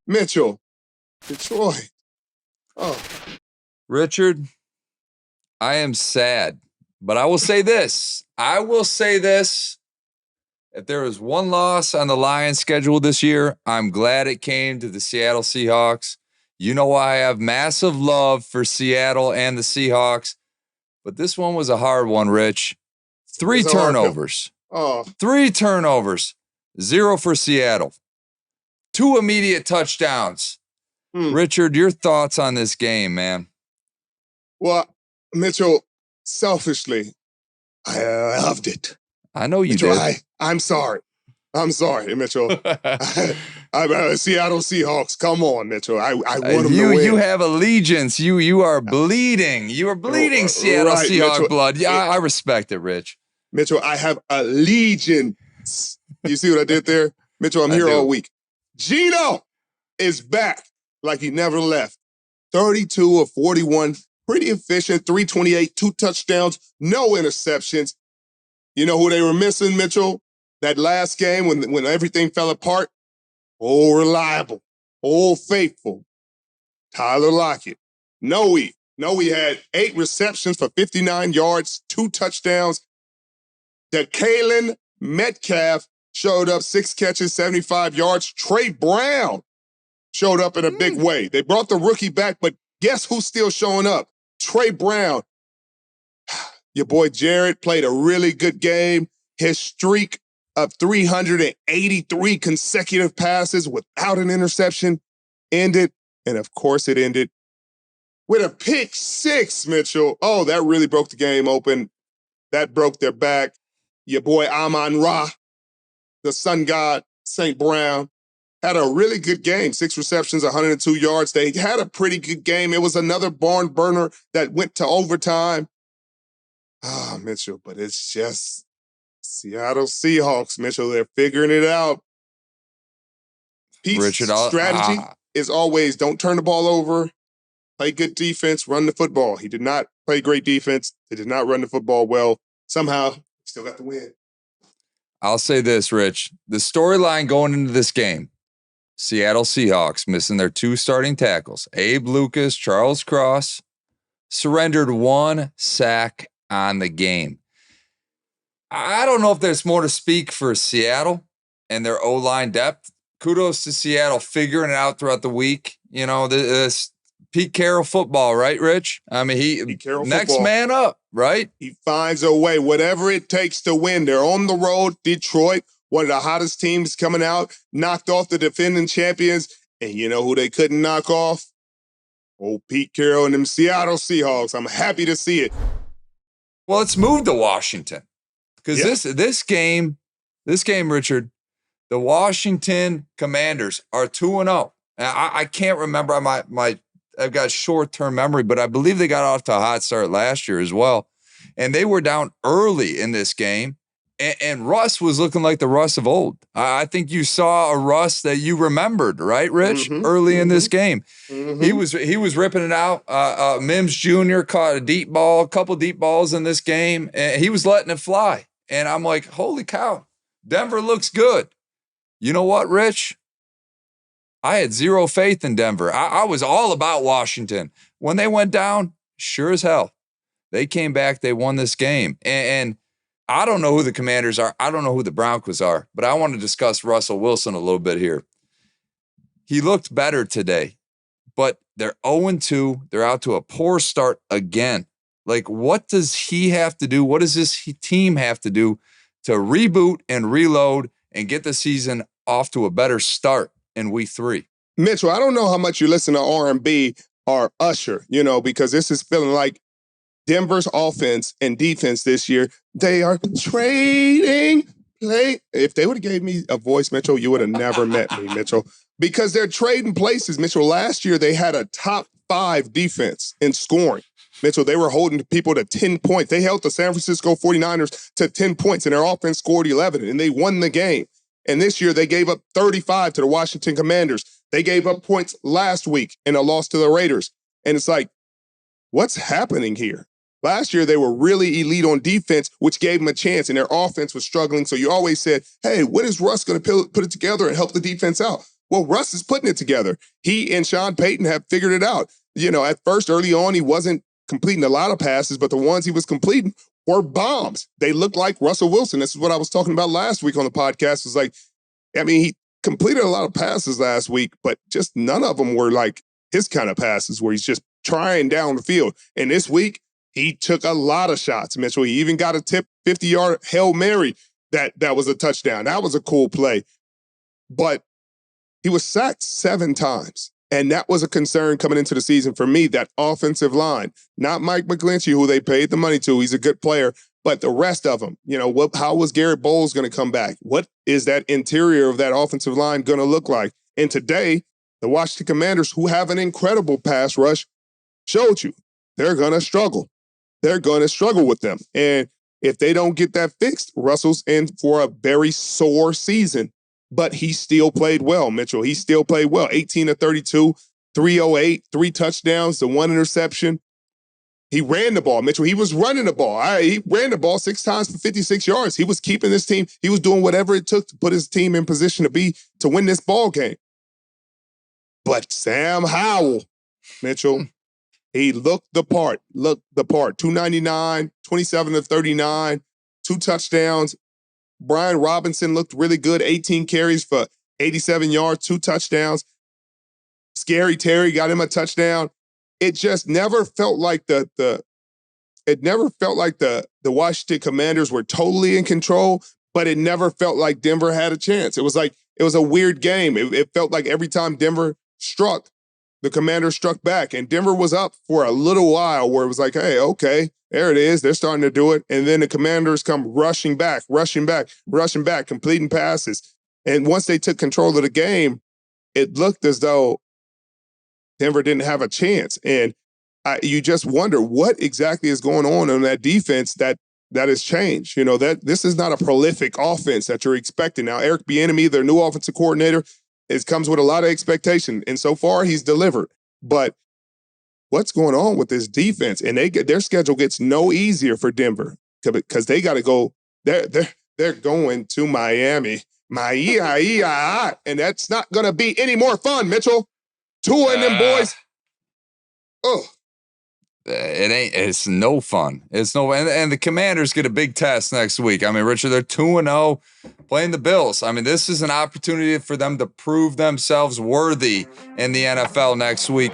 Mitchell, Detroit. Oh, Richard, I am sad, but I will say this. If there was one loss on the Lions schedule this year, I'm glad it came to the Seattle Seahawks. You know why I have massive love for Seattle and the Seahawks, but this one was a hard one, Rich. 3 turnovers. 3 turnovers. 0 for Seattle. 2 immediate touchdowns. Richard, your thoughts on this game, man? Well, Mitchell, selfishly, I loved it. I know you Mitchell, did. I'm sorry. Mitchell. I'm Seattle Seahawks. Come on, Mitchell. I want them to win. You have allegiance. You are bleeding. You are bleeding Seattle Seahawks Mitchell, blood. Yeah, I respect it, Rich. Mitchell, I have allegiance. You see what I did there? Mitchell, I'm here all week. Geno is back like he never left. 32 of 41. Pretty efficient. 328, 2 touchdowns, no interceptions. You know who they were missing, Mitchell? That last game when everything fell apart? Oh, reliable. Oh, faithful. Tyler Lockett. Noe had 8 receptions for 59 yards, 2 touchdowns. DeKalen Metcalf showed up, 6 catches, 75 yards. Trey Brown showed up in a big way. They brought the rookie back, but guess who's still showing up? Trey Brown. Your boy Jared played a really good game. His streak of 383 consecutive passes without an interception ended, and of course it ended with a pick 6, Mitchell. Oh, that really broke the game open. That broke their back. Your boy Amon-Ra, the sun god, St. Brown, had a really good game. 6 receptions, 102 yards. They had a pretty good game. It was another barn burner that went to overtime. Mitchell, but it's just Seattle Seahawks, Mitchell. They're figuring it out. Pete's strategy is always don't turn the ball over, play good defense, run the football. He did not play great defense. They did not run the football well. Somehow, he still got the win. I'll say this, Rich. The storyline going into this game, Seattle Seahawks missing their 2 starting tackles. Abe Lucas, Charles Cross, surrendered 1 sack on the game. I don't know if there's more to speak for Seattle and their O-line depth. Kudos to Seattle figuring it out throughout the week. You know, this Pete Carroll football, right, Rich? I mean, next football. Man up, right? He finds a way, whatever it takes to win. They're on the road. Detroit, one of the hottest teams coming out, knocked off the defending champions. And you know who they couldn't knock off? Oh, Pete Carroll and them Seattle Seahawks. I'm happy to see it. Well, let's move to Washington. Because this game, Richard, the Washington Commanders are 2-0. I can't remember. I've got short-term memory, but I believe they got off to a hot start last year as well. And they were down early in this game. And Russ was looking like the Russ of old. I think you saw a Russ that you remembered, right, Rich? Early in this game. He was ripping it out. Mims Jr. caught a couple deep balls in this game, and he was letting it fly. And I'm like, holy cow, Denver looks good. You know what, Rich? I had 0 faith in Denver. I was all about Washington. When they went down, sure as hell, they came back, they won this game. And I don't know who the Commanders are. I don't know who the Broncos are, but I want to discuss Russell Wilson a little bit here. He looked better today, but they're 0-2. They're out to a poor start again. Like, what does he have to do? What does this team have to do to reboot and reload and get the season off to a better start in week 3? Mitchell, I don't know how much you listen to R&B or Usher, because this is feeling like Denver's offense and defense this year. They are trading play. If they would have gave me a voice, Mitchell, you would have never met me, Mitchell, because they're trading places. Mitchell, last year they had a top 5 defense in scoring. Mitchell, they were holding people to 10 points. They held the San Francisco 49ers to 10 points, and their offense scored 11, and they won the game. And this year, they gave up 35 to the Washington Commanders. They gave up points last week in a loss to the Raiders. And it's like, what's happening here? Last year, they were really elite on defense, which gave them a chance, and their offense was struggling. So you always said, hey, when is Russ going to put it together and help the defense out? Well, Russ is putting it together. He and Sean Payton have figured it out. At first, early on, he wasn't completing a lot of passes, but the ones he was completing were bombs. They looked like Russell Wilson. This is what I was talking about last week on the podcast. It's like, he completed a lot of passes last week, but just none of them were like his kind of passes where he's just trying down the field. And this week, he took a lot of shots, Mitchell. He even got a tip 50-yard Hail Mary that was a touchdown. That was a cool play. But he was sacked 7 times. And that was a concern coming into the season for me, that offensive line. Not Mike McGlinchey, who they paid the money to. He's a good player. But the rest of them, how was Garrett Bowles going to come back? What is that interior of that offensive line going to look like? And today, the Washington Commanders, who have an incredible pass rush, showed you they're going to struggle. They're going to struggle with them. And if they don't get that fixed, Russell's in for a very sore season. But he still played well, Mitchell. He still played well. 18 of 32, 308, 3 touchdowns, the 1 interception. He ran the ball, Mitchell. He was running the ball. He ran the ball 6 times for 56 yards. He was keeping this team. He was doing whatever it took to put his team in position to win this ball game. But Sam Howell, Mitchell, he looked the part. 299, 27 of 39, 2 touchdowns. Brian Robinson looked really good, 18 carries for 87 yards, 2 touchdowns. Scary Terry got him a touchdown. It just never felt like the Washington Commanders were totally in control, but it never felt like Denver had a chance. It was a weird game. It felt like every time Denver struck, the Commanders struck back, and Denver was up for a little while where it was like, hey, okay, there it is. They're starting to do it. And then the Commanders come rushing back, completing passes. And once they took control of the game, it looked as though Denver didn't have a chance. And you just wonder what exactly is going on in that defense that has changed. That this is not a prolific offense that you're expecting. Now, Eric Bieniemy, their new offensive coordinator, comes with a lot of expectation. And so far, he's delivered. But what's going on with this defense? And their schedule gets no easier for Denver because they got to go. They're going to Miami. And that's not going to be any more fun, Mitchell. Tua and them boys. Oh. It's no fun. And the Commanders get a big test next week. Richard, they're 2-0 playing the Bills. This is an opportunity for them to prove themselves worthy in the NFL next week.